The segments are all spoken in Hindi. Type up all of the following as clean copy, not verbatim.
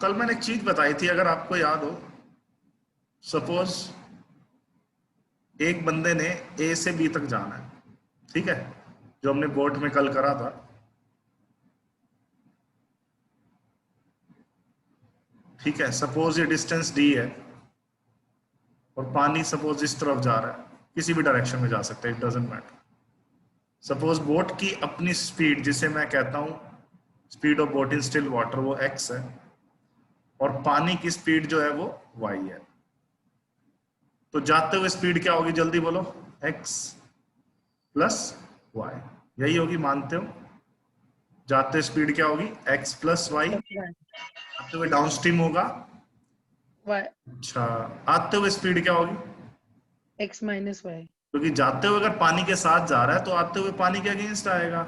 कल मैंने एक चीज बताई थी, अगर आपको याद हो। सपोज एक बंदे ने ए से बी तक जाना है, ठीक है, जो हमने बोर्ड में कल करा था। ठीक है, सपोज ये डिस्टेंस डी है और पानी सपोज इस तरफ जा रहा है, किसी भी डायरेक्शन में जा सकता है, it doesn't matter. Suppose boat की अपनी स्पीड, जिसे मैं कहता हूं speed of boat in still water, वो x है, और पानी की स्पीड जो है वो y है। तो जाते हुए स्पीड क्या होगी, जल्दी बोलो। x प्लस वाई, यही होगी, मानते हो? जाते स्पीड क्या होगी, x प्लस वाई। आते हुए डाउन स्ट्रीम होगा y, अच्छा, आते हुए स्पीड क्या होगी, x माइनस वाई। क्योंकि जाते हुए अगर पानी के साथ जा रहा है तो आते हुए पानी के अगेंस्ट आएगा।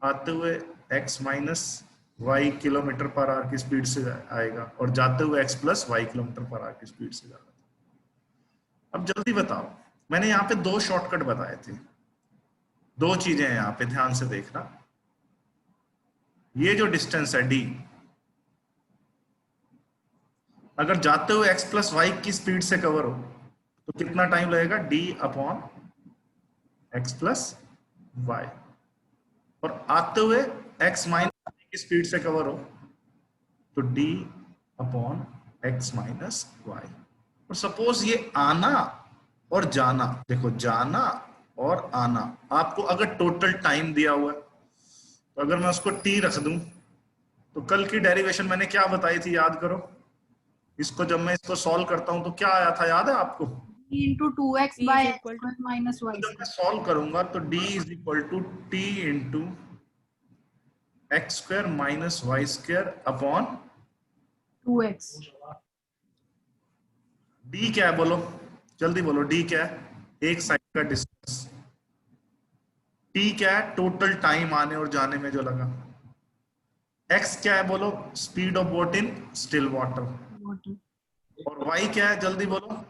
आते हुए x minus Y kilometre per hour की स्पीड से आएगा, और जाते हुए x plus Y kilometre per hour की स्पीड से जाएगा। अब जल्दी बताओ, मैंने यहाँ पे दो शॉर्टकट बताए थे, दो चीजें हैं यहाँ पे, ध्यान से देखना। ये जो डिस्टेंस है d, अगर जाते हुए x प्लस वाई की स्पीड से कवर हो तो कितना टाइम लगेगा, d upon x plus Y. और आते हुए x माइनस वाई की स्पीड से कवर हो तो d upon x minus Y. और सपोज ये आना और जाना, देखो जाना और आना, आपको अगर टोटल टाइम दिया हुआ है तो अगर मैं उसको t रख दूं तो कल की डेरिवेशन मैंने क्या बताई थी, याद करो। इसको जब मैं इसको सॉल्व करता हूं तो क्या आया था, याद है आपको? into 2x by x minus y जब मैं सॉल्व करूंगा तो d is equal to T into X square minus Y square upon 2x। d क्या है, बोलो जल्दी बोलो, d क्या है, एक साइड का डिस्टेंस। t क्या है, टोटल टाइम आने और जाने में जो लगा। x क्या है, बोलो, speed of boat in still water. और y क्या है, जल्दी बोलो,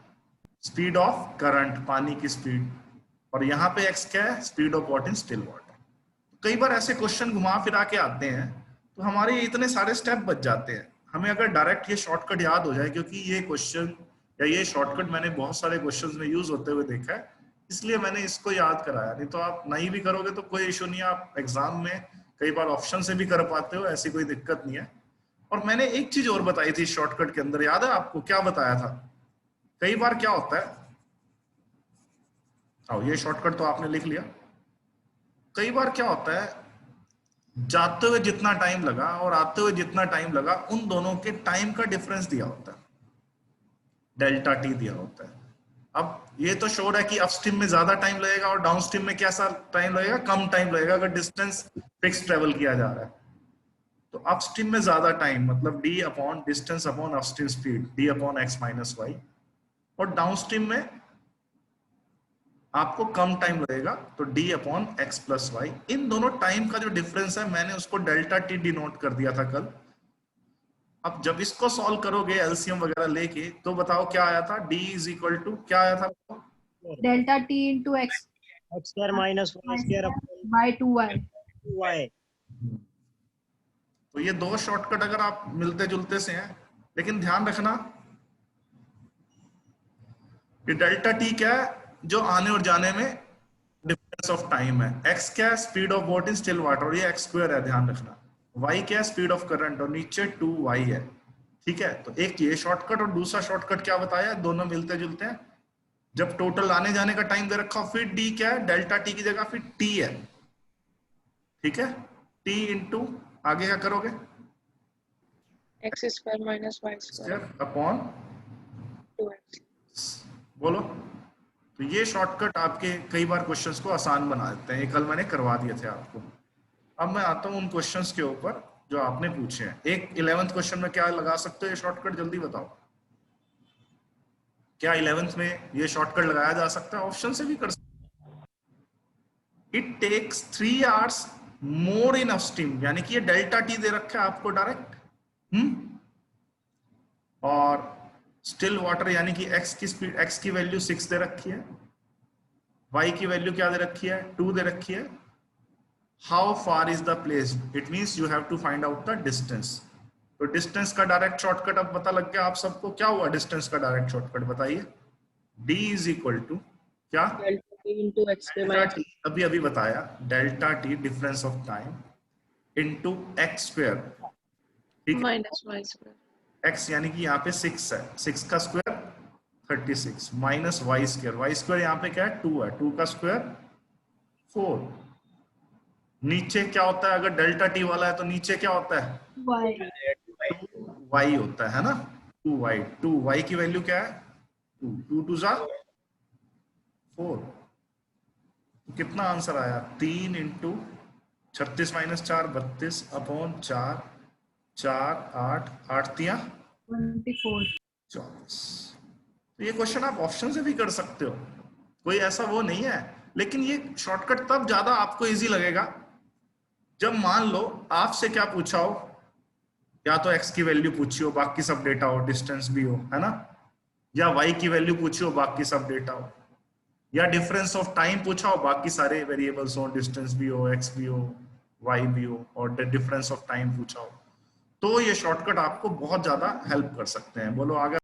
स्पीड ऑफ करंट, पानी की स्पीड। और यहाँ पे x क्या है, speed of boat in still water. कई बार ऐसे क्वेश्चन घुमा फिरा के आते हैं तो हमारे इतने सारे स्टेप बच जाते हैं। हमें अगर डायरेक्ट ये शॉर्टकट याद हो जाए, क्योंकि ये क्वेश्चन या ये शॉर्टकट मैंने बहुत सारे क्वेश्चंस में यूज होते हुए देखा है, इसलिए मैंने इसको याद कराया। नहीं तो आप नहीं भी करोगे तो कोई इशू नहीं है, आप एग्जाम में कई बार ऑप्शन से भी कर पाते हो, ऐसी कोई दिक्कत नहीं है। और मैंने एक चीज और बताई थी शॉर्टकट के अंदर, याद है आपको क्या बताया था? कई बार क्या होता है, आओ ये शॉर्टकट तो आपने लिख लिया। कई बार क्या होता है, जाते हुए जितना टाइम लगा और आते हुए जितना टाइम लगा, उन दोनों के टाइम का डिफरेंस दिया होता है, डेल्टा टी दिया होता है। अब ये तो श्योर है कि अपस्ट्रीम में ज्यादा टाइम लगेगा और डाउनस्ट्रीम में कैसा टाइम लगेगा, कम टाइम लगेगा, अगर डिस्टेंस फिक्स ट्रेवल किया जा रहा है। तो अपस्ट्रीम में ज्यादा टाइम मतलब D upon distance upon upstream speed, D upon X minus Y. और डाउनस्ट्रीम में आपको कम टाइम लगेगा तो d upon X plus Y. इन दोनों टाइम का जो डिफरेंस है मैंने उसको डेल्टा टी डिनोट कर दिया था कल। अब जब इसको सॉल्व करोगे एलसीएम वगैरह लेके तो बताओ क्या आया था, d इज इक्वल टू क्या आया था, delta t into x x square minus y square by 2y। y। तो ये दो शॉर्टकट अगर आप मिलते जुलते से हैं, लेकिन ध्यान रखना कि डेल्टा टी क्या है, जो आने और जाने में डिफरेंस ऑफ टाइम है। x क्या है, speed of boat in still water, और ये x स्क्वायर है, ध्यान रखना। y क्या है, स्पीड ऑफ करंट, और नीचे 2y है। ठीक है, तो एक ये शॉर्टकट और दूसरा शॉर्टकट क्या बताया, दोनों मिलते जुलते हैं। जब टोटल आने जाने का टाइम दे रखा हो, फिर d क्या है, डेल्टा टी की जगह फिर t है। ठीक है, t इंटू आगे क्या करोगे, x square minus Y square upon 2x। बोलो। तो ये शॉर्टकट आपके कई बार क्वेश्चंस को आसान बना देते हैं, ये कल मैंने करवा दिए थे आपको। अब मैं आता हूं उन क्वेश्चंस के ऊपर जो आपने पूछे हैं। एक 11th क्वेश्चन में क्या लगा सकते हो ये शॉर्टकट, जल्दी बताओ। क्या 11th में ये शॉर्टकट लगाया जा सकता है, ऑप्शन से भी कर सकते। It takes 3 hours more in upstream, यानी कि ये डेल्टा टी दे रखा है आपको डायरेक्ट। और स्टिल वाटर यानी कि x की स्पीड, x की वैल्यू 6 दे रखी है, y की वैल्यू क्या दे रखी है, 2 दे रखी है। How far is the place, it means you have to find out the distance. तो डिस्टेंस का डायरेक्ट शॉर्टकट अब पता लग गया आप सबको। क्या हुआ डिस्टेंस का डायरेक्ट शॉर्टकट बताइए? d इज इक्वल टू क्या? डेल्टा टी इंटू एक्स के डेल्टा माइनस टी, अभी अभी बताया, delta T difference of time into X square, ठीक है? Minus Y square. एक्स यानी कि यहाँ पे 6 है, 6 का square 36 minus Y square, Y square यहाँ पे क्या है 2 है, 2 का स्क्वायर 4। नीचे क्या होता है अगर डेल्टा टी वाला है तो नीचे क्या होता है? Y. 2y होता है ना, 2y, 2y की वैल्यू क्या है? 2, 2 2 जा 4। तो कितना आंसर आया? 3 इंटू 36 माइनस 4 32 अपॉन 4 4 8 8 तिया 24. 24। तो ये क्वेश्चन आप ऑप्शन से भी कर सकते हो, कोई ऐसा वो नहीं है। लेकिन ये शॉर्टकट तब ज्यादा आपको इजी लगेगा जब मान लो आपसे क्या पूछा हो, या तो x की वैल्यू पूछी हो बाकी सब डेटा हो, डिस्टेंस भी हो, है ना, या y की वैल्यू पूछी हो बाकी सब डेटा हो, या डिफरेंस ऑफ टाइम पूछा हो बाकी सारे वेरिएबल्स हो, डिस्टेंस भी हो, x भी हो, y भी हो, और डिफरेंस ऑफ टाइम पूछा हो, तो ये शॉर्टकट आपको बहुत ज्यादा हेल्प कर सकते हैं। बोलो आगे।